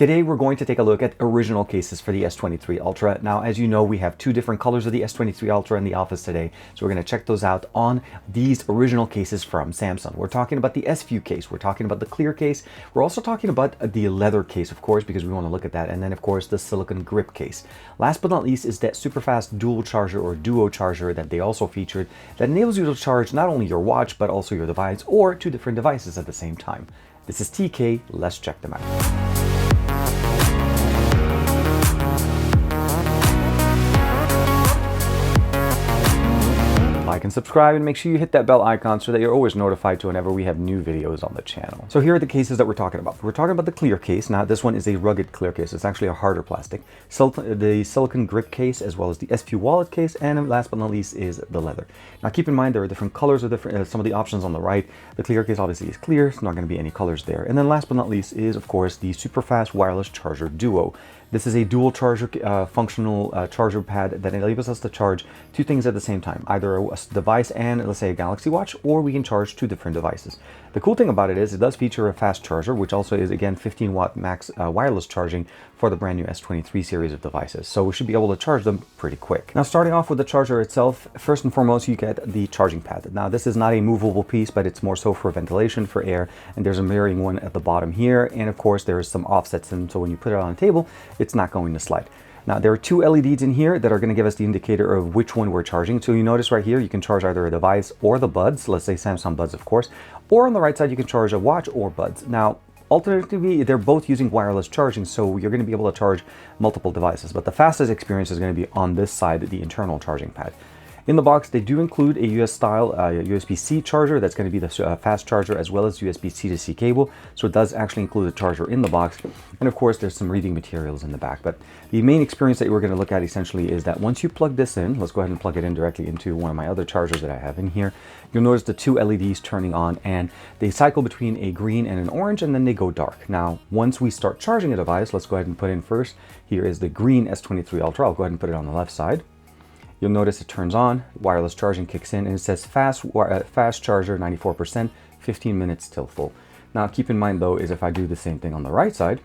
Today we're going to take a look at original cases for the S23 Ultra. Now, as you know, we have two different colors of the S23 Ultra in the office today, so we're going to check those out on these original cases from Samsung. We're talking about the S View case, we're talking about the clear case, we're also talking about the leather case, of course, because we want to look at that, and then of course the silicone grip case. Last but not least is that super fast dual charger or duo charger that they also featured that enables you to charge not only your watch but also your device or two different devices at the same time. This is TK, let's check them out. Like and subscribe, and make sure you hit that bell icon so that you're always notified to whenever we have new videos on the channel. So here are the cases that we're talking about. We're talking about the clear case. Now this one is a rugged clear case. It's actually a harder plastic. The silicone grip case, as well as the S View wallet case, and last but not least is the leather. Now keep in mind there are different colors of different some of the options on the right. The clear case obviously is clear, it's not going to be any colors there. And then last but not least is of course the super fast wireless charger duo. This is a dual charger functional charger pad that enables us to charge two things at the same time, either a device and let's say a Galaxy Watch, or we can charge two different devices. The cool thing about it is it does feature a fast charger, which also is again 15 watt max wireless charging for the brand new S23 series of devices. So we should be able to charge them pretty quick. Now starting off with the charger itself, first and foremost you get the charging pad. Now this is not a movable piece, but it's more so for ventilation, for air, and there's a mirroring one at the bottom here, and of course there's some offsets, and so when you put it on a table it's not going to slide. Now there are two LEDs in here that are going to give us the indicator of which one we're charging. So you notice right here you can charge either a device or the buds, let's say Samsung buds of course, or on the right side you can charge a watch or buds. Now alternatively, they're both using wireless charging, so you're going to be able to charge multiple devices, but the fastest experience is going to be on this side, the internal charging pad. In the box, they do include a US style USB-C charger that's going to be the fast charger, as well as USB-C to C cable. So it does actually include a charger in the box. And of course, there's some reading materials in the back. But the main experience that we're going to look at essentially is that once you plug this in, let's go ahead and plug it in directly into one of my other chargers that I have in here. You'll notice the two LEDs turning on, and they cycle between a green and an orange, and then they go dark. Now, once we start charging a device, let's go ahead and put in first. Here is the green S23 Ultra. I'll go ahead and put it on the left side. You'll notice it turns on, wireless charging kicks in, and it says fast charger 94%, 15 minutes till full. Now keep in mind though, is if I do the same thing on the right side,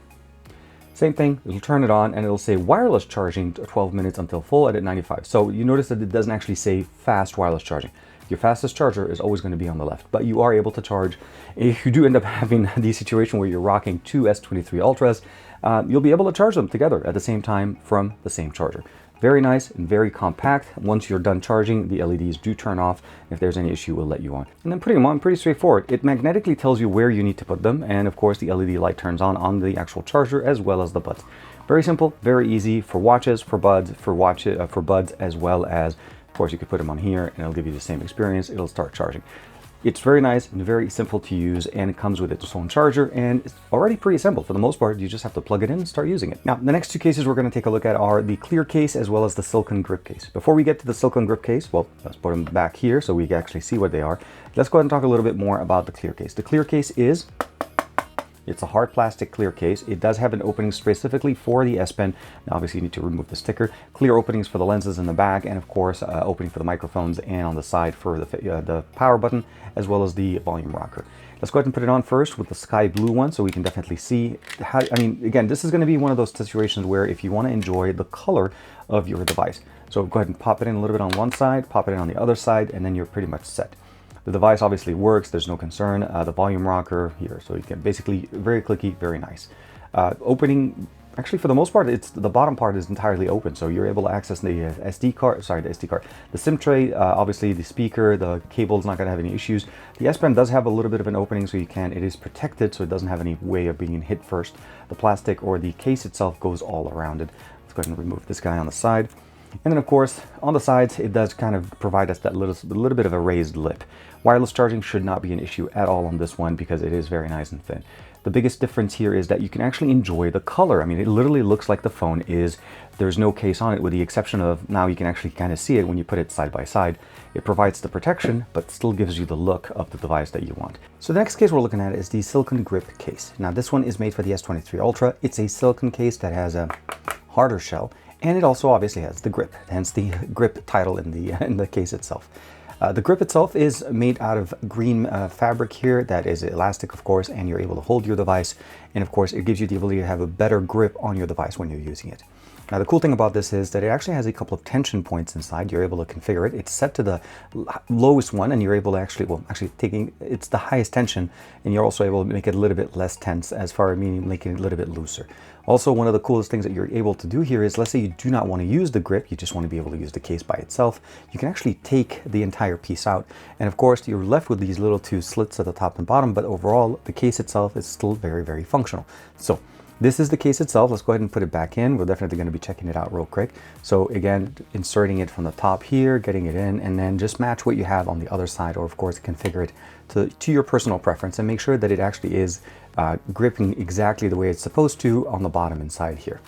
same thing, it'll turn it on and it'll say wireless charging 12 minutes until full at 95. So you notice that it doesn't actually say fast wireless charging. Your fastest charger is always going to be on the left, but you are able to charge. If you do end up having the situation where you're rocking two S23 Ultras, you'll be able to charge them together at the same time from the same charger. Very nice and very compact. Once you're done charging, the LEDs do turn off. If there's any issue, we'll let you on. And then putting them on, pretty straightforward. It magnetically tells you where you need to put them, and of course the LED light turns on the actual charger as well as the buds. Very simple, very easy for watches, for buds, for buds, as well as, of course, you could put them on here and it'll give you the same experience. It'll start charging. It's very nice and very simple to use, and it comes with its own charger, and it's already pretty simple. For the most part, you just have to plug it in and start using it. Now, the next two cases we're going to take a look at are the clear case as well as the silicone grip case. Before we get to the silicone grip case, well, let's put them back here so we can actually see what they are. Let's go ahead and talk a little bit more about the clear case. The clear case is... it's a hard plastic clear case. It does have an opening specifically for the S Pen. Now, obviously, you need to remove the sticker. Clear openings for the lenses in the back, and of course, opening for the microphones, and on the side for the power button, as well as the volume rocker. Let's go ahead and put it on first with the sky blue one, so we can definitely see how. I mean, again, this is going to be one of those situations where if you want to enjoy the color of your device, so go ahead and pop it in a little bit on one side, pop it in on the other side, and then you're pretty much set. The device obviously works, there's no concern. The volume rocker here, so you can basically very clicky, very nice. Opening, actually for the most part, the bottom part is entirely open, so you're able to access the the SIM tray, obviously the speaker, the cable is not going to have any issues. The S Pen does have a little bit of an opening, so it is protected, so it doesn't have any way of being hit first. The plastic or the case itself goes all around it. Let's go ahead and remove this guy on the side. And then of course, on the sides, it does kind of provide us that little bit of a raised lip. Wireless charging should not be an issue at all on this one because it is very nice and thin. The biggest difference here is that you can actually enjoy the color. I mean, it literally looks like the phone is, there's no case on it, with the exception of now you can actually kind of see it when you put it side by side. It provides the protection, but still gives you the look of the device that you want. So the next case we're looking at is the silicone grip case. Now this one is made for the S23 Ultra. It's a silicone case that has a harder shell, and it also obviously has the grip, hence the grip title in the case itself. The grip itself is made out of green fabric here that is elastic, of course, and you're able to hold your device. And of course, it gives you the ability to have a better grip on your device when you're using it. Now, the cool thing about this is that it actually has a couple of tension points inside. You're able to configure it. It's set to the lowest one, and you're able to actually, well, actually it's the highest tension, and you're also able to make it a little bit less tense, as far as meaning making it a little bit looser. Also, one of the coolest things that you're able to do here is, let's say you do not want to use the grip, you just want to be able to use the case by itself. You can actually take the entire piece out, and of course, you're left with these little two slits at the top and bottom, but overall, the case itself is still very, very functional. So, this is the case itself. Let's go ahead and put it back in. We're definitely going to be checking it out real quick. So again, inserting it from the top here, getting it in, and then just match what you have on the other side, or of course configure it to your personal preference, and make sure that it actually is gripping exactly the way it's supposed to on the bottom and side here.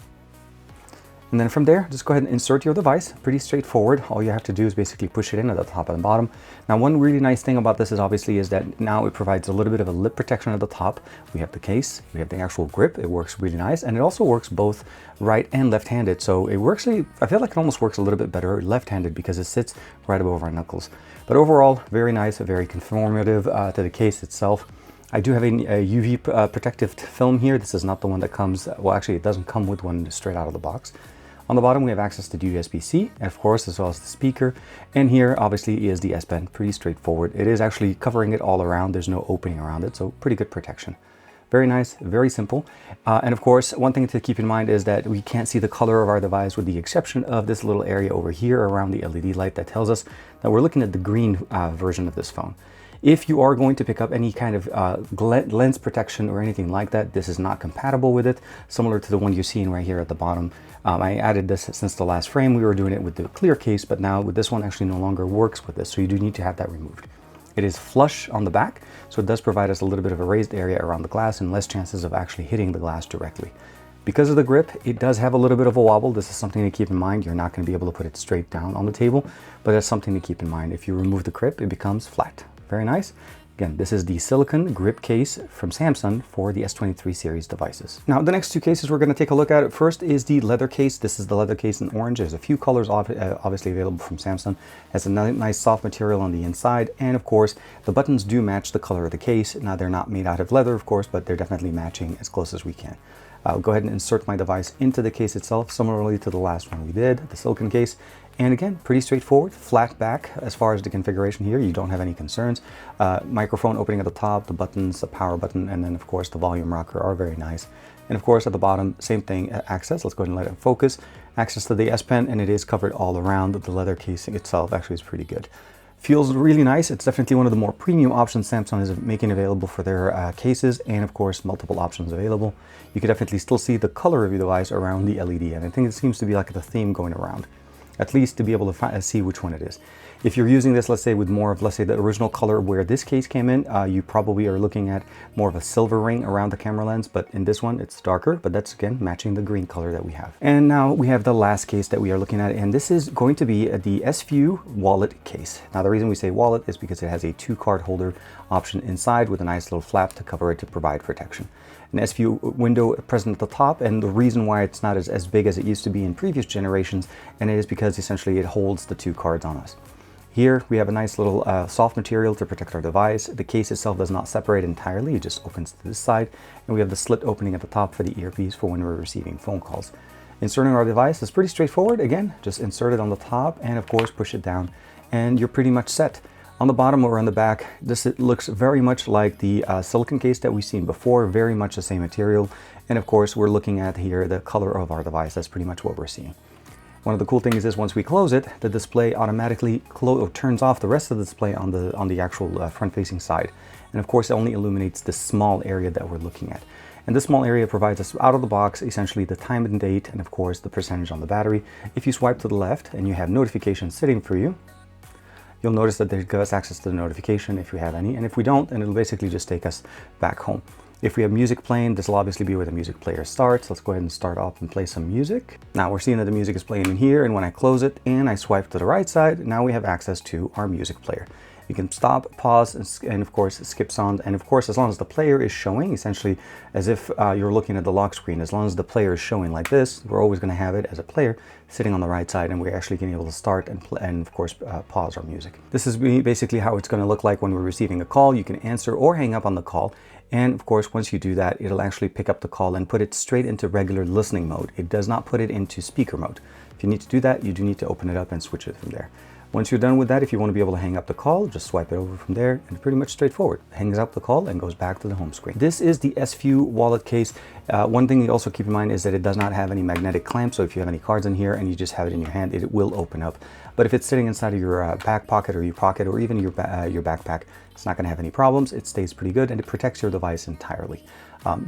And then from there, just go ahead and insert your device. Pretty straightforward. All you have to do is basically push it in at the top and the bottom. Now, one really nice thing about this is obviously is that now it provides a little bit of a lip protection at the top. We have the case, we have the actual grip. It works really nice, and it also works both right and left-handed. So it works, I feel like it almost works a little bit better left-handed because it sits right above our knuckles. But overall, very nice, very conformative to the case itself. I do have a UV protective film here. This is not the one that comes, well, actually it doesn't come with one straight out of the box. On the bottom, we have access to USB-C, of course, as well as the speaker. And here, obviously, is the S Pen. Pretty straightforward. It is actually covering it all around. There's no opening around it, so pretty good protection. Very nice, very simple. And of course, one thing to keep in mind is that we can't see the color of our device with the exception of this little area over here around the LED light that tells us that we're looking at the green version of this phone. If you are going to pick up any kind of lens protection or anything like that, this is not compatible with it, similar to the one you're seeing right here at the bottom. I added this since the last frame. We were doing it with the clear case, but now with this one actually no longer works with this, so you do need to have that removed. It is flush on the back, so it does provide us a little bit of a raised area around the glass and less chances of actually hitting the glass directly. Because of the grip, it does have a little bit of a wobble. This is something to keep in mind. You're not going to be able to put it straight down on the table, but that's something to keep in mind. If you remove the grip, it becomes flat. Very nice. Again, this is the silicone grip case from Samsung for the S23 series devices. Now, the next two cases we're going to take a look at. First is the leather case. This is the leather case in orange. There's a few colors obviously available from Samsung. It has a nice soft material on the inside, and of course, the buttons do match the color of the case. Now, they're not made out of leather, of course, but they're definitely matching as close as we can. I'll go ahead and insert my device into the case itself, similarly to the last one we did, the silicone case. And again, pretty straightforward, flat back as far as the configuration here. You don't have any concerns. Microphone opening at the top, the buttons, the power button, and then of course the volume rocker are very nice. And of course at the bottom, same thing, access. Let's go ahead and let it focus. Access to the S Pen, and it is covered all around. The leather casing itself actually is pretty good. Feels really nice. It's definitely one of the more premium options Samsung is making available for their cases, and of course multiple options available. You can definitely still see the color of your device around the LED, and I think it seems to be like the theme going around, at least to be able to see which one it is. If you're using this, let's say with more of, let's say the original color where this case came in, you probably are looking at more of a silver ring around the camera lens, but in this one it's darker, but that's again matching the green color that we have. And now we have the last case that we are looking at, and this is going to be the S-View wallet case. Now the reason we say wallet is because it has a 2-card holder option inside with a nice little flap to cover it to provide protection. An S-View window present at the top, and the reason why it's not as big as it used to be in previous generations, and it is because essentially it holds the 2 cards on us. Here we have a nice little soft material to protect our device. The case itself does not separate entirely, it just opens to this side, and we have the slit opening at the top for the earpiece for when we're receiving phone calls. Inserting our device is pretty straightforward. Again, just insert it on the top and of course push it down, and you're pretty much set. On the bottom or on the back, this looks very much like the silicone case that we've seen before, very much the same material. And of course, we're looking at here the color of our device. That's pretty much what we're seeing. One of the cool things is once we close it, the display automatically turns off the rest of the display on the actual front-facing side. And of course, it only illuminates this small area that we're looking at. And this small area provides us out of the box essentially the time and date, and of course the percentage on the battery. If you swipe to the left and you have notifications sitting for you, you'll notice that there gives us access to the notification if we have any, and if we don't, then it'll basically just take us back home. If we have music playing, this will obviously be where the music player starts. Let's go ahead and start off and play some music. Now we're seeing that the music is playing in here, and when I close it and I swipe to the right side, now we have access to our music player. You can stop, pause, and of course skip sound. And of course, as long as the player is showing, essentially as if you're looking at the lock screen, as long as the player is showing like this, we're always going to have it as a player sitting on the right side, and we're actually going to be able to start and of course pause our music. This is basically how it's going to look like when we're receiving a call. You can answer or hang up on the call. And of course, once you do that, it'll actually pick up the call and put it straight into regular listening mode. It does not put it into speaker mode. If you need to do that, you do need to open it up and switch it from there. Once you're done with that, if you want to be able to hang up the call, just swipe it over from there, and pretty much straightforward. Hangs up the call and goes back to the home screen. This is the S23 wallet case. One thing you also keep in mind is that it does not have any magnetic clamp, so if you have any cards in here and you just have it in your hand, it will open up. But if it's sitting inside of your back pocket or your pocket or even your backpack, it's not going to have any problems. It stays pretty good and it protects your device entirely.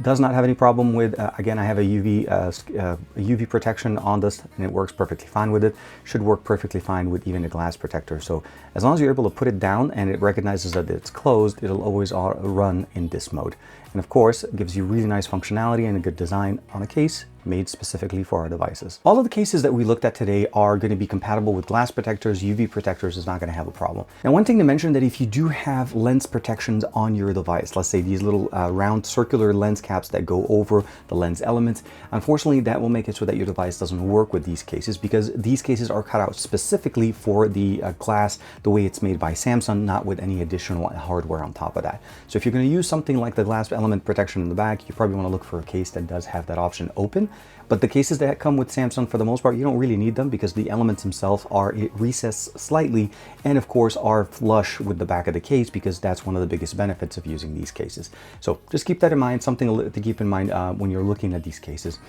Does not have any problem with, again, I have a UV protection on this, and it works perfectly fine with it. Should work perfectly fine with even a glass protector. So as long as you're able to put it down and it recognizes that it's closed, it'll always run in this mode. And of course, it gives you really nice functionality and a good design on a case made specifically for our devices. All of the cases that we looked at today are going to be compatible with glass protectors. UV protectors is not going to have a problem. Now, one thing to mention, that if you do have lens protections on your device, let's say these little round circular lens caps that go over the lens elements, unfortunately that will make it so that your device doesn't work with these cases, because these cases are cut out specifically for the glass the way it's made by Samsung, not with any additional hardware on top of that. So if you're going to use something like the glass element protection in the back, you probably want to look for a case that does have that option open. But the cases that come with Samsung, for the most part, you don't really need them, because the elements themselves are recessed slightly and of course are flush with the back of the case, because that's one of the biggest benefits of using these cases. So just keep that in mind, something to keep in mind when you're looking at these cases.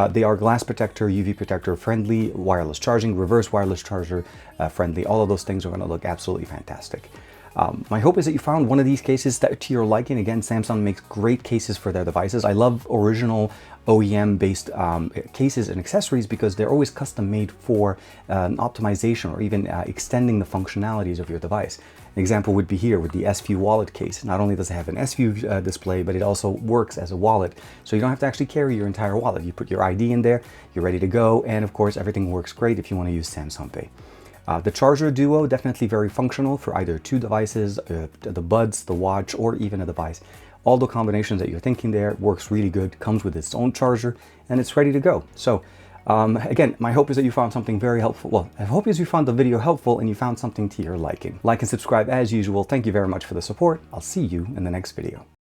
They are glass protector, UV protector friendly, wireless charging, reverse wireless charger friendly. All of those things are going to look absolutely fantastic. My hope is that you found one of these cases that to your liking. Again, Samsung makes great cases for their devices. I love original OEM-based cases and accessories, because they're always custom made for optimization or even extending the functionalities of your device. An example would be here with the S23 wallet case. Not only does it have an S23 display, but it also works as a wallet. So you don't have to actually carry your entire wallet. You put your ID in there, you're ready to go, and of course everything works great if you want to use Samsung Pay. The charger duo, definitely very functional for either two devices, the buds, the watch, or even a device. All the combinations that you're thinking there works really good, comes with its own charger, and it's ready to go. So again, my hope is that you found something very helpful. Well, I hope is you found the video helpful and you found something to your liking. Like and subscribe as usual. Thank you very much for the support. I'll see you in the next video.